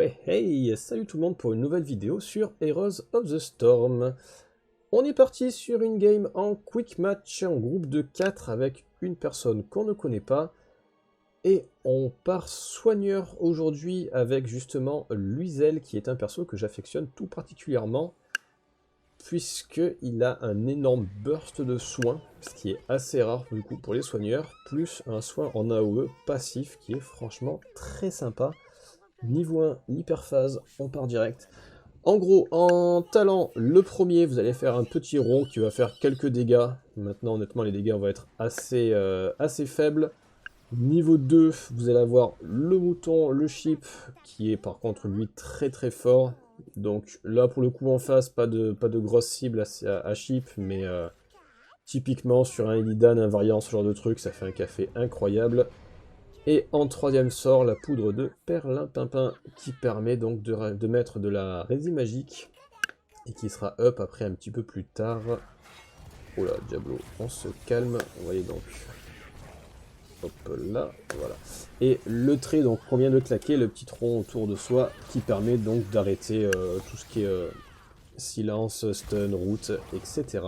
Ouais, hey, salut tout le monde pour une nouvelle vidéo sur Heroes of the Storm. On est parti sur une game en quick match en groupe de 4 avec une personne qu'on ne connaît pas. Et on part soigneur aujourd'hui avec justement Luizel qui est un perso que j'affectionne tout particulièrement. Puisqu'il a un énorme burst de soins, ce qui est assez rare du coup pour les soigneurs, plus un soin en AOE passif qui est franchement très sympa. Niveau 1, l'hyperphase, on part direct. En gros, en talent, le premier, vous allez faire un petit rond qui va faire quelques dégâts. Maintenant, honnêtement, les dégâts vont être assez faibles. Niveau 2, vous allez avoir le mouton, le sheep, qui est par contre lui très très fort. Donc là, pour le coup, en face, pas de grosse cible à sheep, mais typiquement sur un Illidan, un variant, ce genre de truc, ça fait un café incroyable. Et en troisième sort, la poudre de perlimpinpin qui permet donc de mettre de la résine magique et qui sera up après un petit peu plus tard. Oh là, Diablo, on se calme. Vous voyez donc. Hop là, voilà. Et le trait donc qu'on vient de claquer, le petit tronc autour de soi qui permet donc d'arrêter tout ce qui est silence, stun, route, etc.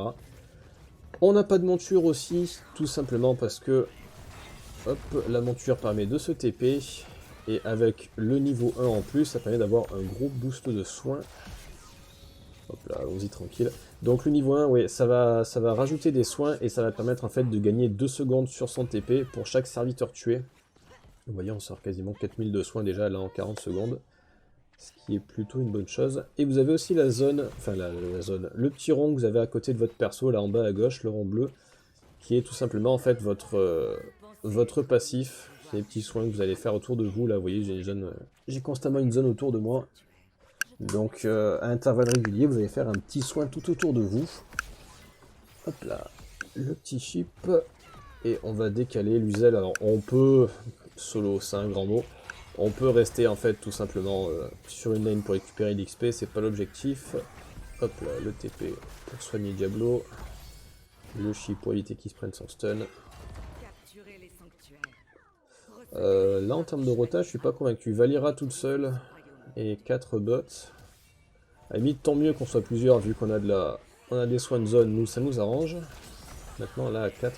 On n'a pas de monture aussi, tout simplement parce que hop, la monture permet de se TP, et avec le niveau 1 en plus, ça permet d'avoir un gros boost de soins. Hop là, allons-y tranquille. Donc le niveau 1, ouais, ça va rajouter des soins, et ça va permettre en fait de gagner 2 secondes sur son TP pour chaque serviteur tué. Vous voyez, on sort quasiment 4000 de soins déjà là en 40 secondes, ce qui est plutôt une bonne chose. Et vous avez aussi la zone, enfin la zone, le petit rond que vous avez à côté de votre perso, là en bas à gauche, le rond bleu, qui est tout simplement en fait votre passif, les petits soins que vous allez faire autour de vous. Là, vous voyez, j'ai constamment une zone autour de moi. Donc, à intervalles réguliers, vous allez faire un petit soin tout autour de vous. Hop là, le petit chip. Et on va décaler l'Uzel. Alors, on peut, solo, c'est un grand mot, on peut rester en fait tout simplement sur une lane pour récupérer l'XP, c'est pas l'objectif. Hop là, le TP pour soigner Diablo. Le chip pour éviter qu'il se prenne son stun. Là en termes de rota, je suis pas convaincu. Valira toute seule et 4 bots. À la limite, tant mieux qu'on soit plusieurs vu qu'on a on a des soins de zone, nous ça nous arrange. Maintenant là à 4.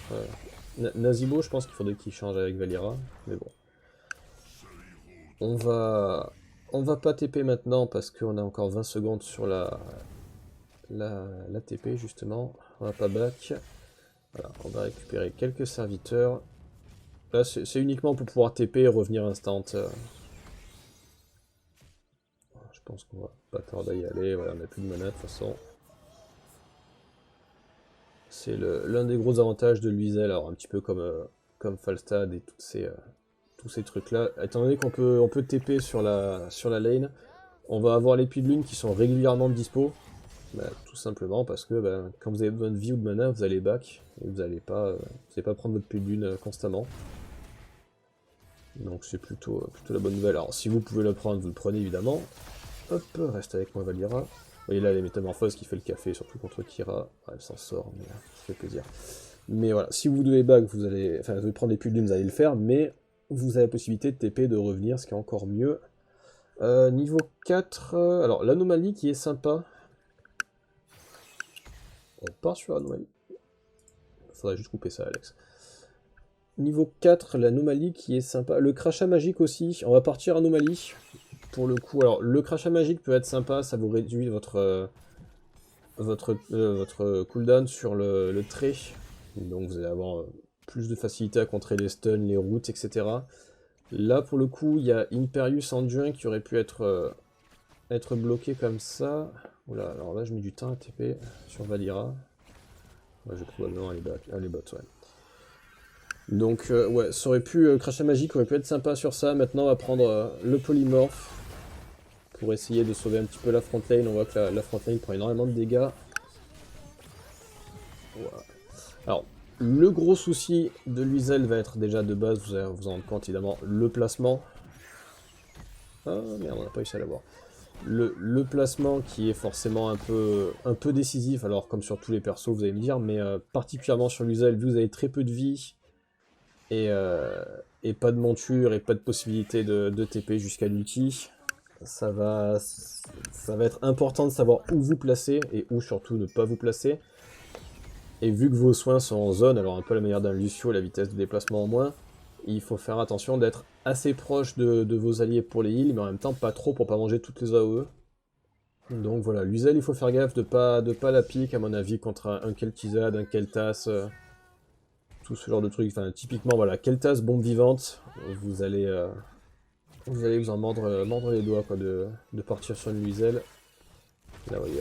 Nazibo, je pense qu'il faudrait qu'il change avec Valira, mais bon. On va pas TP maintenant parce qu'on a encore 20 secondes sur la TP justement. On va pas back. Voilà, on va récupérer quelques serviteurs. Là, c'est uniquement pour pouvoir TP et revenir instant. Je pense qu'on va pas tarder à y aller. Voilà, on n'a plus de mana de toute façon. C'est l'un des gros avantages de Luizel, alors un petit peu comme Falstad et tous ces trucs-là. Étant donné on peut TP sur la lane, on va avoir les puits de lune qui sont régulièrement dispo. Bah, tout simplement parce que bah, quand vous avez besoin de vie ou de mana, vous allez back et vous n'allez pas prendre votre puits de lune constamment. Donc c'est plutôt la bonne nouvelle. Alors si vous pouvez le prendre, vous le prenez évidemment. Hop, reste avec moi Valira. Vous voyez là les métamorphoses qui fait le café, surtout contre Kira. Ah, elle s'en sort, mais ça fait plaisir. Mais voilà, si vous devez back, vous allez prendre les puits de lune, vous allez le faire, mais vous avez la possibilité de TP, de revenir, ce qui est encore mieux. Niveau 4, alors l'anomalie qui est sympa. On part sur l'anomalie. Faudrait juste couper ça, Alex. Niveau 4, l'anomalie qui est sympa. Le crachat magique aussi. On va partir anomalie. Pour le coup, alors le crachat magique peut être sympa, ça vous réduit votre cooldown sur le trait. Donc vous allez avoir plus de facilité à contrer les stuns, les routes, etc. Là pour le coup, il y a Imperius Enduring qui aurait pu être bloqué comme ça. Oula, alors là je mets du temps à TP sur Valira. Ouais, je vais probablement aller bot, ouais. Donc ouais, ça aurait pu, crachat magique aurait pu être sympa sur ça. Maintenant on va prendre le polymorphe pour essayer de sauver un petit peu la front lane. On voit que la front lane prend énormément de dégâts. Voilà. Alors, le gros souci de Luizel va être déjà de base, vous allez vous en rendre compte évidemment, le placement. Ah merde, on n'a pas réussi à l'avoir. Le placement qui est forcément un peu décisif, alors comme sur tous les persos vous allez me dire, mais particulièrement sur Luizel, vu que vous avez très peu de vie, et pas de monture, et pas de possibilité de TP jusqu'à l'ulti. ça va être important de savoir où vous placer et où surtout ne pas vous placer. Et vu que vos soins sont en zone, alors un peu la manière d'un Lucio, la vitesse de déplacement en moins, il faut faire attention d'être assez proche de vos alliés pour les heals, mais en même temps pas trop pour pas manger toutes les AOE. Donc voilà, l'Uzel il faut faire gaffe de pas la pique à mon avis contre un Kel'Thuzad, un Kel'Thas, tout ce genre de trucs. Enfin typiquement voilà, Kel'Thas bombe vivante, vous allez vous en mordre les doigts quoi de partir sur une Luzel. Là oui,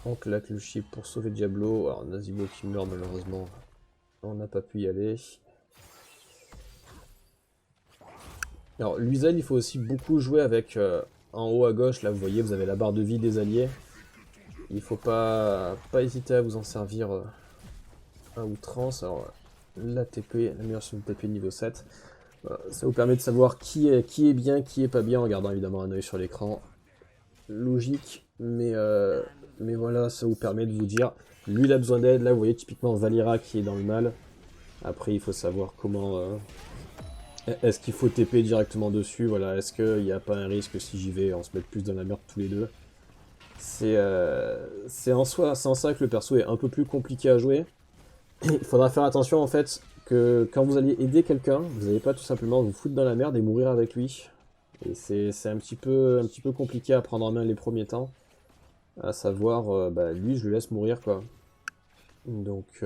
on claque le chip pour sauver Diablo. Alors Nazibo qui meurt malheureusement, on n'a pas pu y aller. Alors l'Uzel il faut aussi beaucoup jouer avec en haut à gauche, là vous voyez vous avez la barre de vie des alliés. Il faut pas hésiter à vous en servir à outrance. Alors la TP, la meilleure sur une TP niveau 7. Ça vous permet de savoir qui est bien, qui est pas bien en gardant évidemment un œil sur l'écran. Logique, mais voilà, ça vous permet de vous dire, lui il a besoin d'aide, là vous voyez typiquement Valira qui est dans le mal. Après il faut savoir comment... est-ce qu'il faut TP directement dessus, voilà, est-ce qu'il n'y a pas un risque si j'y vais, on se met plus dans la merde tous les deux. C'est en ça que le perso est un peu plus compliqué à jouer. Il faudra faire attention en fait que quand vous allez aider quelqu'un, vous n'allez pas tout simplement vous foutre dans la merde et mourir avec lui. Et c'est un petit peu compliqué à prendre en main les premiers temps. À savoir, bah, lui je le laisse mourir quoi. Donc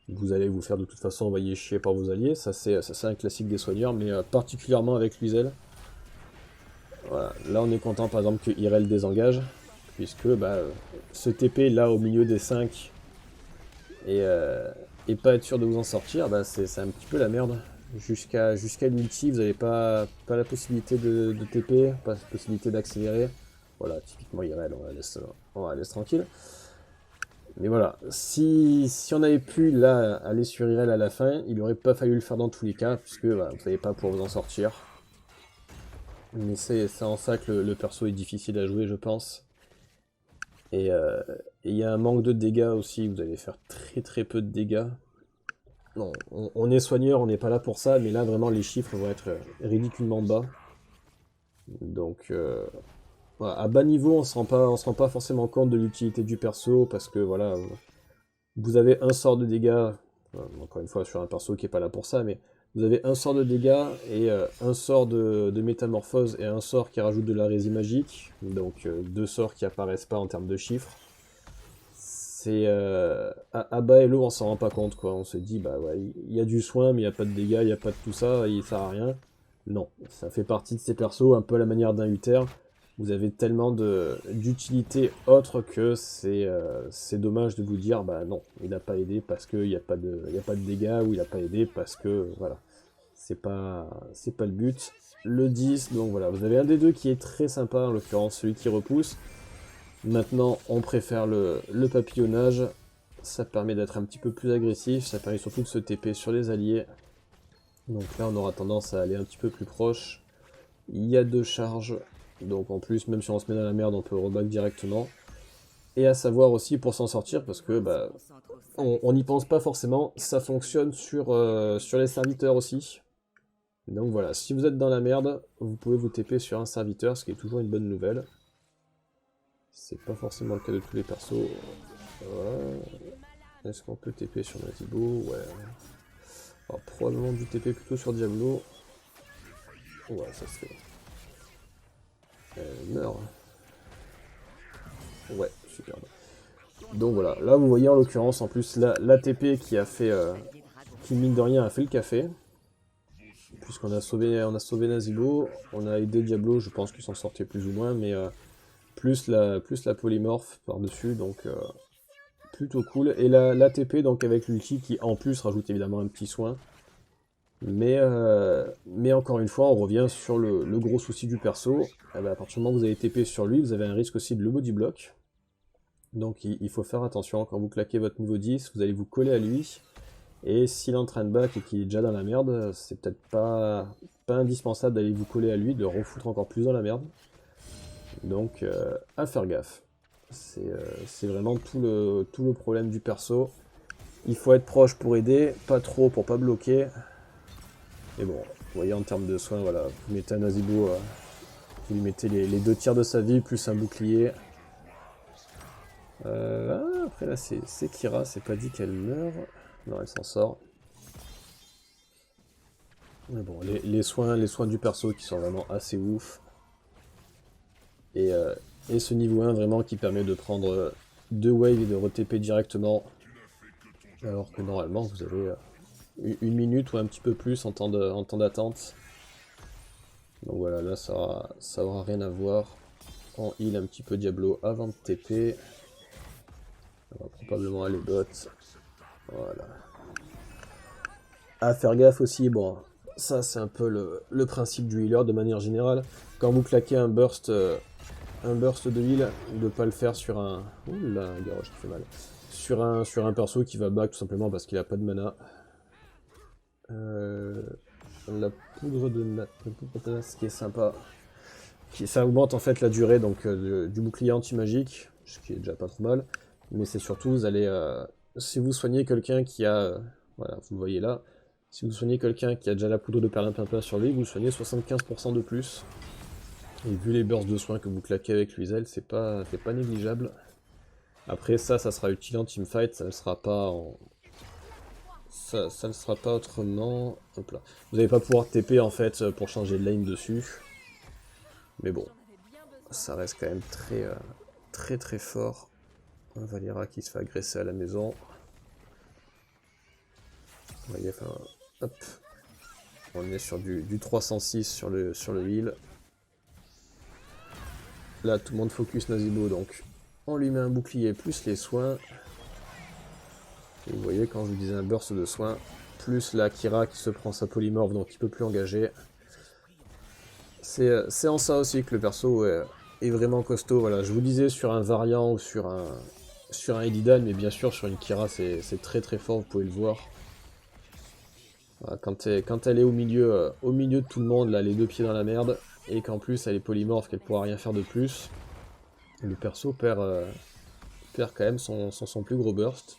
vous allez vous faire de toute façon envoyer chier par vos alliés, ça c'est un classique des soigneurs, mais particulièrement avec Luzel. Voilà. Là on est content par exemple que Irel désengage, puisque bah, ce TP là au milieu des 5 et pas être sûr de vous en sortir, bah, c'est un petit peu la merde. Jusqu'à l'ulti, vous n'avez pas la possibilité de TP, pas la possibilité d'accélérer. Voilà, typiquement Irel, on la laisse tranquille. Mais voilà, si on avait pu là aller sur Irel à la fin, il n'aurait pas fallu le faire dans tous les cas, puisque voilà, vous n'allez pas pouvoir vous en sortir. Mais c'est en ça que le perso est difficile à jouer, je pense. Et il y a un manque de dégâts aussi, vous allez faire très peu de dégâts. Non, on est soigneur, on n'est pas là pour ça, mais là vraiment les chiffres vont être ridiculement bas. Donc voilà, à bas niveau on se rend pas forcément compte de l'utilité du perso, parce que voilà, vous avez un sort de dégâts, encore une fois sur un perso qui est pas là pour ça, mais vous avez un sort de dégâts et un sort de métamorphose et un sort qui rajoute de la hérésie magique, donc deux sorts qui apparaissent pas en termes de chiffres. C'est à bas elo on s'en rend pas compte quoi, on se dit bah ouais, il y a du soin mais il n'y a pas de dégâts, il n'y a pas de tout ça, il sert à rien. Non, ça fait partie de ces persos, un peu à la manière d'un Uther. Vous avez tellement d'utilité autre que c'est dommage de vous dire bah non, il n'a pas aidé parce qu'il n'y a pas de dégâts, ou il n'a pas aidé parce que voilà. C'est pas le but. Le 10, donc voilà, vous avez un des deux qui est très sympa, en l'occurrence celui qui repousse. Maintenant, on préfère le papillonnage, ça permet d'être un petit peu plus agressif, ça permet surtout de se TP sur les alliés. Donc là, on aura tendance à aller un petit peu plus proche. Il y a 2 charges, donc en plus, même si on se met dans la merde, on peut reback directement. Et à savoir aussi pour s'en sortir, parce que bah, on n'y pense pas forcément, ça fonctionne sur les serviteurs aussi. Donc voilà, si vous êtes dans la merde, vous pouvez vous TP sur un serviteur, ce qui est toujours une bonne nouvelle. C'est pas forcément le cas de tous les persos. Voilà. Est-ce qu'on peut TP sur Nazibo? Ouais. Alors, probablement du TP plutôt sur Diablo. Ouais, ça se fait. Meurt. Ouais, superbe. Donc voilà, là vous voyez en l'occurrence en plus la TP qui a fait, qui mine de rien a fait le café. Puisqu'on a sauvé Nazibo, on a aidé Diablo, je pense qu'il s'en sortait plus ou moins, mais plus la polymorphe par-dessus, donc plutôt cool. Et la TP donc avec l'ulti qui en plus rajoute évidemment un petit soin. Mais encore une fois, on revient sur le gros souci du perso. Eh ben, à partir du moment où vous avez TP sur lui, vous avez un risque aussi de le body block. Donc il faut faire attention, quand vous claquez votre niveau 10, vous allez vous coller à lui. Et s'il entraîne back et qu'il est déjà dans la merde, c'est peut-être pas indispensable d'aller vous coller à lui, de refoutre encore plus dans la merde. Donc à faire gaffe. C'est vraiment tout le problème du perso. Il faut être proche pour aider, pas trop pour pas bloquer. Et bon, vous voyez en termes de soins, voilà, vous mettez un Nazibo Vous lui mettez les 2 tiers de sa vie, plus un bouclier. Après là, c'est Kira, c'est pas dit qu'elle meurt. Non, elle s'en sort. Mais bon, les soins du perso qui sont vraiment assez ouf. Et ce niveau 1 vraiment qui permet de prendre 2 waves et de re-TP directement. Alors que normalement vous avez 1 minute ou un petit peu plus en temps d'attente. Donc voilà, là ça aura rien à voir. En heal un petit peu Diablo avant de TP. On va probablement aller bot. Voilà. À faire gaffe aussi, bon, ça c'est un peu le principe du healer de manière générale. Quand vous claquez un burst de heal, de pas le faire sur un... Oula, un garage qui fait mal. Sur un perso qui va back tout simplement parce qu'il a pas de mana. La poudre de mana, ce qui est sympa. Ça augmente en fait la durée donc, du bouclier anti-magique, ce qui est déjà pas trop mal. Mais c'est surtout, vous allez... si vous soignez quelqu'un qui a... voilà, vous le voyez là. Si vous soignez quelqu'un qui a déjà la poudre de perlimpinpin sur lui, vous le soignez 75% de plus. Et vu les bursts de soins que vous claquez avec l'Uzel, c'est pas négligeable. Après ça sera utile en teamfight, ça ne sera pas en... Ça ne sera pas autrement... Hop là. Vous n'allez pas pouvoir TP en fait pour changer de lane dessus. Mais bon, ça reste quand même très fort. Un Valera qui se fait agresser à la maison. Vous voyez, enfin, hop. On est sur du 306 sur le heal. Là, tout le monde focus Nazibo, donc on lui met un bouclier plus les soins. Et vous voyez, quand je vous disais un burst de soins, plus la Kira qui se prend sa polymorphe, donc il peut plus engager. C'est en ça aussi que le perso est vraiment costaud. Voilà, je vous disais sur un variant ou sur un Illidan, mais bien sûr sur une Kira, c'est très fort, vous pouvez le voir. Voilà, quand elle est au milieu de tout le monde, là, les 2 pieds dans la merde, et qu'en plus elle est polymorphe, qu'elle pourra rien faire de plus, le perso perd quand même son plus gros burst.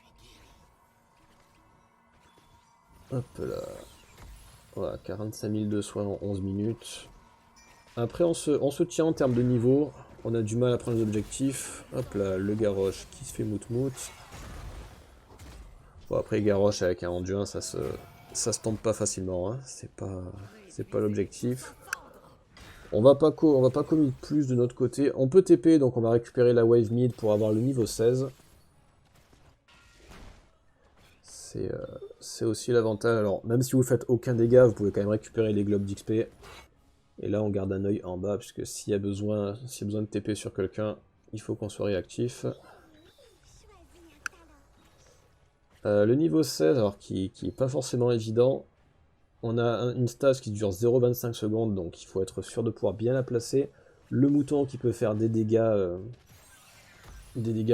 Hop là. Voilà, 45 000 de soins en 11 minutes. Après on se tient en termes de niveau, on a du mal à prendre les objectifs. Hop là, le Garrosh qui se fait mout-mout. Bon après Garrosh avec un rendu 1, ça se tombe pas facilement, hein. C'est pas l'objectif. On va pas commit plus de notre côté. On peut TP, donc on va récupérer la wave mid pour avoir le niveau 16. C'est aussi l'avantage. Alors, même si vous faites aucun dégât, vous pouvez quand même récupérer les globes d'XP. Et là, on garde un œil en bas, puisque s'il y a besoin de TP sur quelqu'un, il faut qu'on soit réactif. Le niveau 16, alors qui est pas forcément évident. On a une stage qui dure 0,25 secondes, donc il faut être sûr de pouvoir bien la placer. Le mouton qui peut faire des dégâts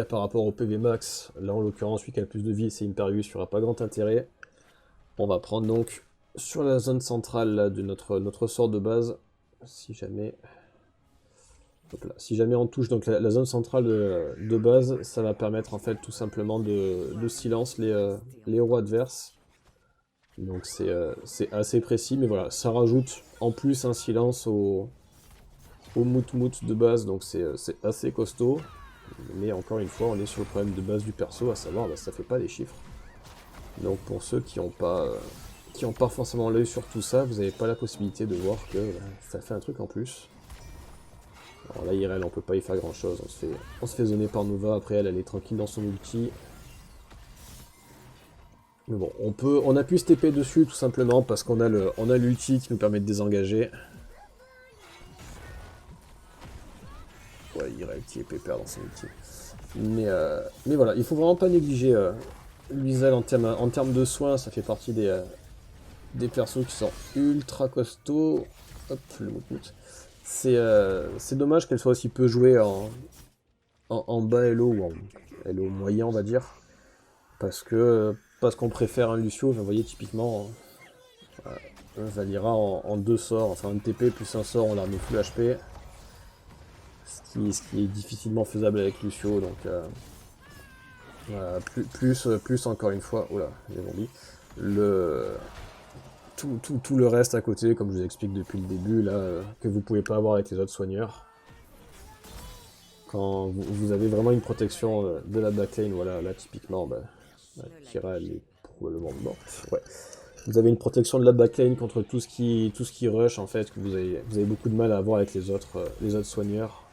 par rapport au PV max. Là, en l'occurrence, celui qui a le plus de vie, c'est Imperius, il n'y aura pas grand intérêt. On va prendre donc sur la zone centrale là, de notre sort de base. Si jamais... Hop là. Si jamais on touche donc la zone centrale de base, ça va permettre en fait tout simplement de silence les héros adverses. Donc c'est assez précis, mais voilà, ça rajoute en plus un silence au mout-mout de base, donc c'est assez costaud. Mais encore une fois, on est sur le problème de base du perso, à savoir, bah, ça fait pas les chiffres. Donc pour ceux qui n'ont pas forcément l'œil sur tout ça, vous n'avez pas la possibilité de voir que ça fait un truc en plus. Alors là, IRL, on peut pas y faire grand chose, on se fait zoner par Nova, après elle est tranquille dans son ulti. Mais bon, on a pu se TP dessus tout simplement parce qu'on a l'ulti qui nous permet de désengager. Ouais, IRL qui est pépère dans son ulti. Mais voilà, il faut vraiment pas négliger l'Uzel en termes de soins, ça fait partie des persos qui sont ultra costauds. Hop, le mout-mout. C'est dommage qu'elle soit aussi peu jouée en bas Elo ou en Elo moyen, on va dire. Parce qu'on préfère un Lucio, vous voyez typiquement un Valira en 2 sorts, enfin un TP plus un sort, on l'arme full HP. Ce qui est difficilement faisable avec Lucio, donc voilà, plus encore une fois, oula, j'ai zombies, tout le reste à côté, comme je vous explique depuis le début, là, que vous pouvez pas avoir avec les autres soigneurs. Quand vous avez vraiment une protection de la backline, voilà, là typiquement, bah, Kira elle est probablement morte. Ouais. Vous avez une protection de la backline contre tout ce qui rush en fait, que vous avez beaucoup de mal à avoir avec les autres soigneurs.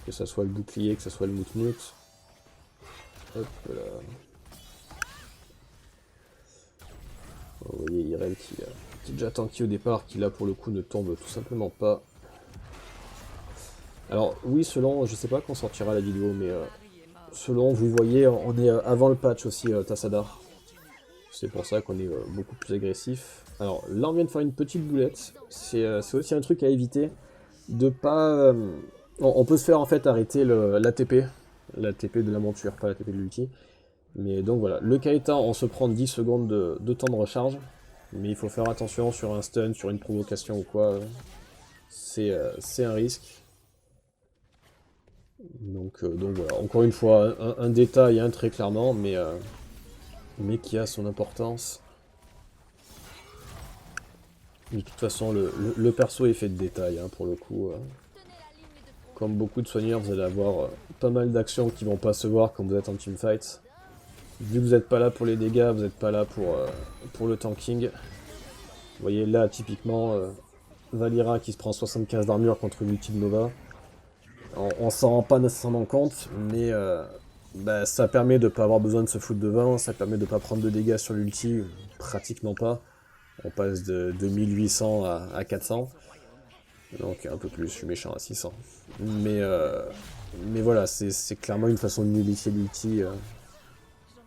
Que ce soit le bouclier, que ce soit le mout-mout. Hop là. Vous voyez Irel qui est déjà tanky au départ, qui là pour le coup ne tombe tout simplement pas. Alors oui, selon, je sais pas quand sortira la vidéo, mais selon, vous voyez, on est avant le patch aussi, Tassadar. C'est pour ça qu'on est beaucoup plus agressif. Alors là, on vient de faire une petite boulette. C'est aussi un truc à éviter. De pas... on peut se faire en fait arrêter l'ATP. L'ATP de la monture, pas l'ATP de l'ulti. Mais donc voilà, le Kaita, on se prend 10 secondes de temps de recharge. Mais il faut faire attention sur un stun, sur une provocation ou quoi. C'est un risque. Donc voilà, encore une fois, un détail hein, très clairement, mais qui a son importance. De toute façon, le perso est fait de détails, hein, pour le coup. Comme beaucoup de soigneurs, vous allez avoir pas mal d'actions qui vont pas se voir quand vous êtes en teamfight. Vu que vous n'êtes pas là pour les dégâts, vous n'êtes pas là pour le tanking. Vous voyez là, typiquement, Valira qui se prend 75 d'armure contre l'ulti de Nova. On s'en rend pas nécessairement compte, mais bah, ça permet de pas avoir besoin de se foutre devant, ça permet de pas prendre de dégâts sur l'ulti, pratiquement pas. On passe de 1800 à 400, donc un peu plus, je suis méchant à 600. Mais voilà, c'est clairement une façon de nullifier l'ulti,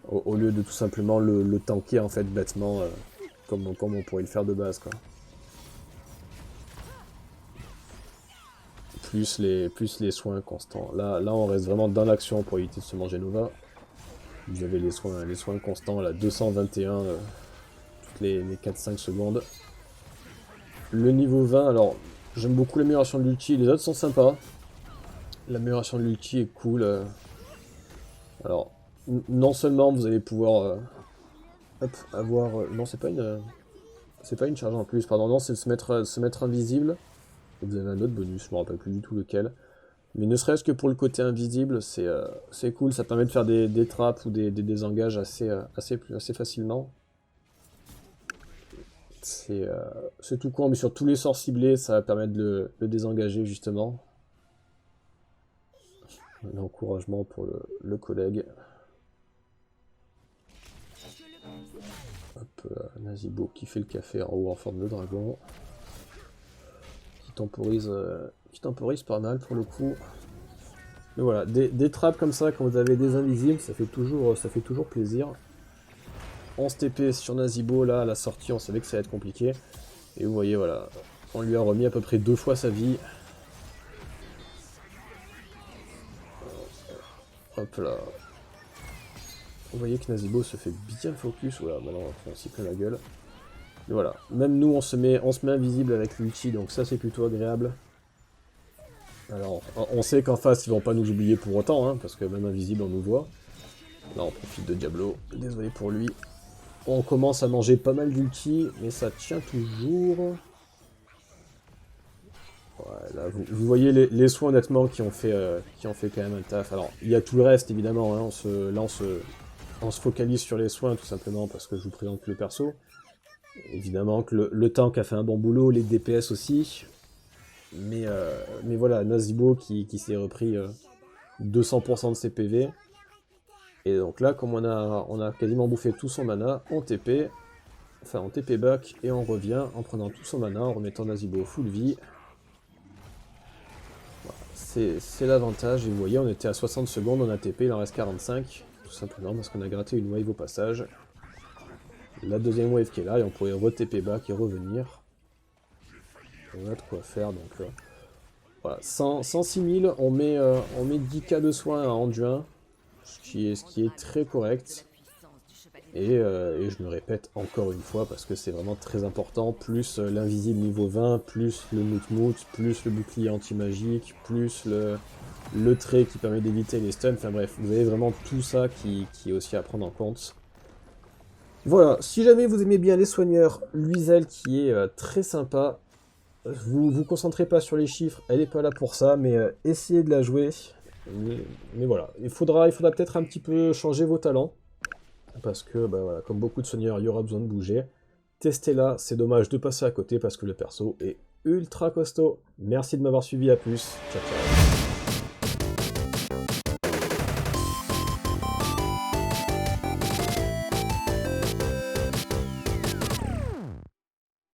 au lieu de tout simplement le tanker en fait bêtement, comme on pourrait le faire de base quoi. Plus les soins constants. Là on reste vraiment dans l'action pour éviter de se manger Nova. Vous avez les soins constants, là, 221 toutes les 4-5 secondes. Le niveau 20, alors j'aime beaucoup l'amélioration de l'ulti, les autres sont sympas. L'amélioration de l'ulti est cool. Alors, non seulement vous allez pouvoir avoir... non, c'est pas une charge en plus, pardon, non, c'est de se mettre invisible. Et vous avez un autre bonus, je me rappelle plus du tout lequel. Mais ne serait-ce que pour le côté invisible, c'est cool, ça permet de faire des trappes ou des désengages assez facilement. C'est tout con, mais sur tous les sorts ciblés, ça va permettre de le désengager justement. Un encouragement pour le collègue. Hop là, Nazibo qui fait le café en haut en forme de dragon. Qui temporise pas mal pour le coup. Mais voilà, des trappes comme ça, quand vous avez des invisibles, ça fait toujours plaisir. 11 TP sur Nazibo, là, à la sortie, on savait que ça allait être compliqué. Et vous voyez, voilà, on lui a remis à peu près 2 fois sa vie. Hop là. Vous voyez que Nazibo se fait bien focus. Voilà, maintenant on s'y plein la gueule. Et voilà, même nous, on se met invisible avec l'ulti, donc ça c'est plutôt agréable. Alors, on sait qu'en face, ils vont pas nous oublier pour autant, hein, parce que même invisible, on nous voit. Là, on profite de Diablo, désolé pour lui. On commence à manger pas mal d'ulti, mais ça tient toujours. Ouais, là, vous voyez les soins, honnêtement, qui ont fait quand même un taf. Alors, il y a tout le reste, évidemment, hein, on se focalise sur les soins, tout simplement, parce que je vous présente le perso. Évidemment que le tank a fait un bon boulot, les DPS aussi. Mais voilà, Nazibo qui s'est repris 200% de ses PV. Et donc là, comme on a quasiment bouffé tout son mana, on TP, enfin on TP back, et on revient en prenant tout son mana, en remettant Nazibo full vie. Voilà, c'est l'avantage, et vous voyez, on était à 60 secondes, on a TP, il en reste 45, tout simplement parce qu'on a gratté une wave au passage. La deuxième wave qui est là, et on pourrait re-TP back et revenir. On a de quoi faire, donc voilà, 106 000, on met 10k de soins à Anduin, ce qui est très correct. Et je me répète encore une fois, parce que c'est vraiment très important, plus l'invisible niveau 20, plus le mout-mout, plus le bouclier anti-magique, plus le trait qui permet d'éviter les stuns, enfin bref, vous avez vraiment tout ça qui est aussi à prendre en compte. Voilà, si jamais vous aimez bien les soigneurs, Luisel qui est très sympa, vous concentrez pas sur les chiffres, elle n'est pas là pour ça, mais essayez de la jouer. Mais voilà, il faudra peut-être un petit peu changer vos talents, parce que bah, voilà, comme beaucoup de soigneurs, il y aura besoin de bouger. Testez-la, c'est dommage de passer à côté parce que le perso est ultra costaud. Merci de m'avoir suivi, à plus, ciao ciao.